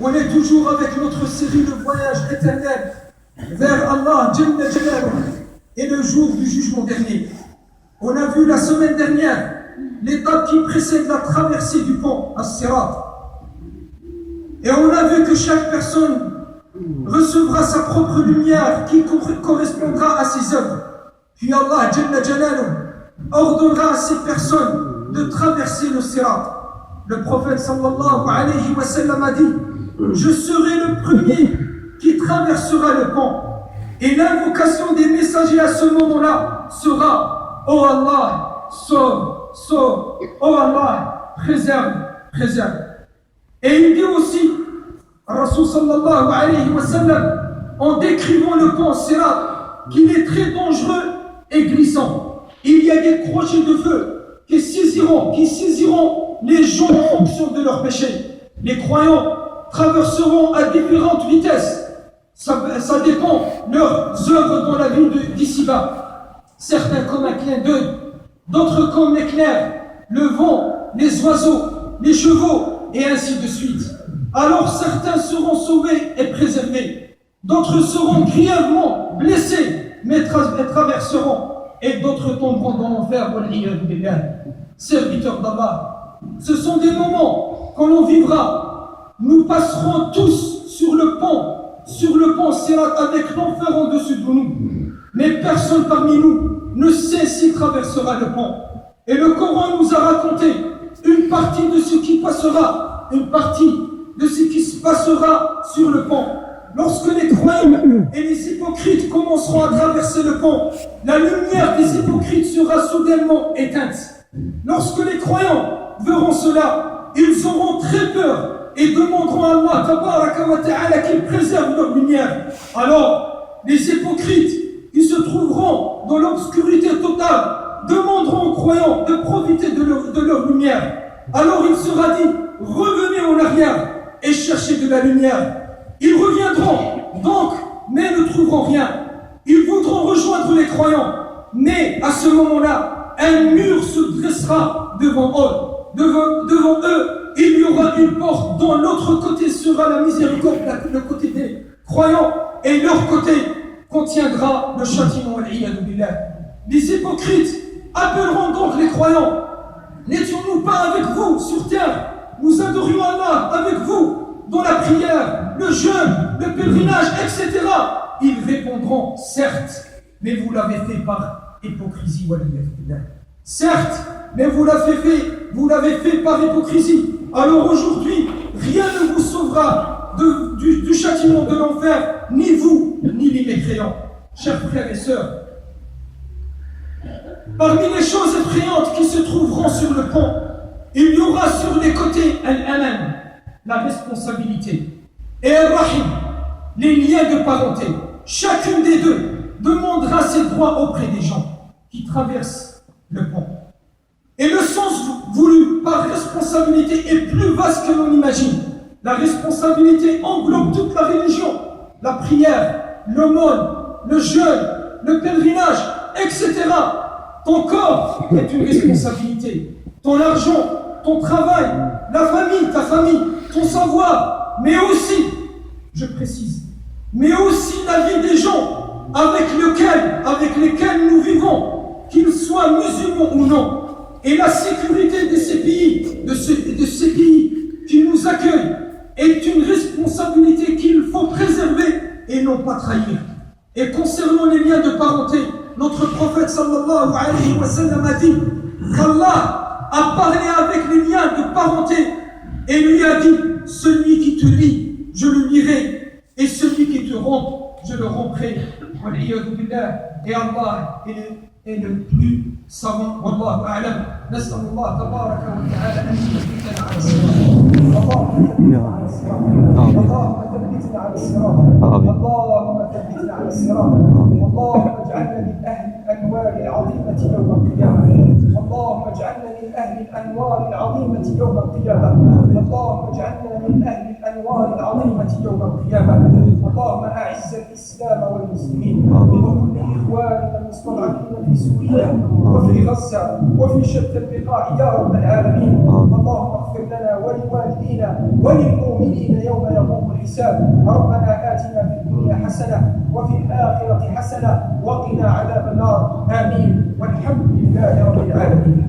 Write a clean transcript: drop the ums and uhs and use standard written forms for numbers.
On est toujours avec notre série de voyages éternels vers Allah Jalla Jalaluhu et le jour du jugement dernier. On a vu la semaine dernière l'étape qui précède la traversée du pont, As-Sirat. Et on a vu que chaque personne recevra sa propre lumière qui correspondra à ses œuvres. Puis Allah Jalla Jalaluhu ordonnera à ces personnes de traverser le Sirat. Le prophète sallallahu alayhi wa sallam a dit: je serai le premier qui traversera le pont. Et l'invocation des messagers à ce moment-là sera: oh Allah, sauve, sauve, oh Allah, préserve, préserve. Et il dit aussi, Rasul sallallahu alayhi wa sallam, en décrivant le pont Sirat, qu'il est très dangereux et glissant. Il y a des crochets de feu qui saisiront les gens en fonction de leurs péchés. Les croyants traverseront à différentes vitesses. Ça dépend de leurs œuvres dans la vie d'ici-bas. Certains comme un clin d'œil, d'autres comme l'éclair, le vent, les oiseaux, les chevaux, et ainsi de suite. Alors certains seront sauvés et préservés, d'autres seront grièvement blessés, mais traverseront, et d'autres tomberont dans l'enfer. Serviteurs d'Allah, ce sont des moments quand l'on vivra. Nous passerons tous sur le pont Sirat avec l'enfer en dessus de nous. Mais personne parmi nous ne sait s'il traversera le pont. Et le Coran nous a raconté une partie de ce qui passera, sur le pont. Lorsque les croyants et les hypocrites commenceront à traverser le pont, la lumière des hypocrites sera soudainement éteinte. Lorsque les croyants verront cela, ils auront très peur et demanderont à Allah tabaraka wa ta'ala qu'il préserve leur lumière. Alors, les hypocrites qui se trouveront dans l'obscurité totale demanderont aux croyants de profiter de leur lumière. Alors il sera dit: revenez en arrière et cherchez de la lumière. Ils reviendront donc, mais ne trouveront rien. Ils voudront rejoindre les croyants, mais à ce moment-là, un mur se dressera devant eux. Il y aura une porte dont l'autre côté sera la miséricorde, le côté des croyants, et leur côté contiendra le châtiment. Les hypocrites appelleront donc les croyants: n'étions-nous pas avec vous sur terre? Nous adorions Allah avec vous dans la prière, le jeûne, le pèlerinage, etc. Ils répondront: certes, mais vous l'avez fait par hypocrisie. Certes, mais vous l'avez fait par hypocrisie. Alors aujourd'hui, rien ne vous sauvera du châtiment de l'enfer, ni vous, ni les mécréants. Chers frères et sœurs, parmi les choses effrayantes qui se trouveront sur le pont, il y aura sur les côtés al-aman, la responsabilité, et al-rahim, les liens de parenté. Chacune des deux demandera ses droits auprès des gens qui traversent le pont. Et le sens voulu par responsabilité est plus vaste que l'on imagine. La responsabilité englobe toute la religion, la prière, l'aumône, le jeûne, le pèlerinage, etc. Ton corps est une responsabilité. Ton argent, ton travail, la famille, ta famille, ton savoir, mais aussi, je précise, mais aussi la vie des gens avec lesquels nous vivons, qu'ils soient musulmans ou non. Et la sécurité de ces pays, de ces pays qui nous accueillent, est une responsabilité qu'il faut préserver et non pas trahir. Et concernant les liens de parenté, notre prophète sallallahu alayhi wa sallam a dit qu'Allah a parlé avec les liens de parenté et lui a dit: celui qui te lie, je le lierai, et celui qui te rompt, je le romprai. Et Allah est le plus savant. Wallahu a'lam. نسأل الله تبارك وتعالى أن يثبتنا على الصراط. اللهم ثبتنا على الصراط. اللهم اجعلنا من أهل الأنوار العظيمة يوم القيامة. اللهم اجعلنا من أهل الأنوار العظيمة يوم القيامة. اللهم اجعلنا من أهل الأنوار الأنوار العظيمة يوم القيامة. اللهم أعز الإسلام والمسلمين وكل إخواننا المستضعفين في سوريا وفي غزة وفي شتى البقاع يا رب العالمين. اللهم اغفر لنا ولوالدينا وللمؤمنين يوم يقوم الحساب. ربنا آتنا في الدنيا حسنة وفي الآخرة حسنة وقنا عذاب النار. آمين والحمد لله رب العالمين.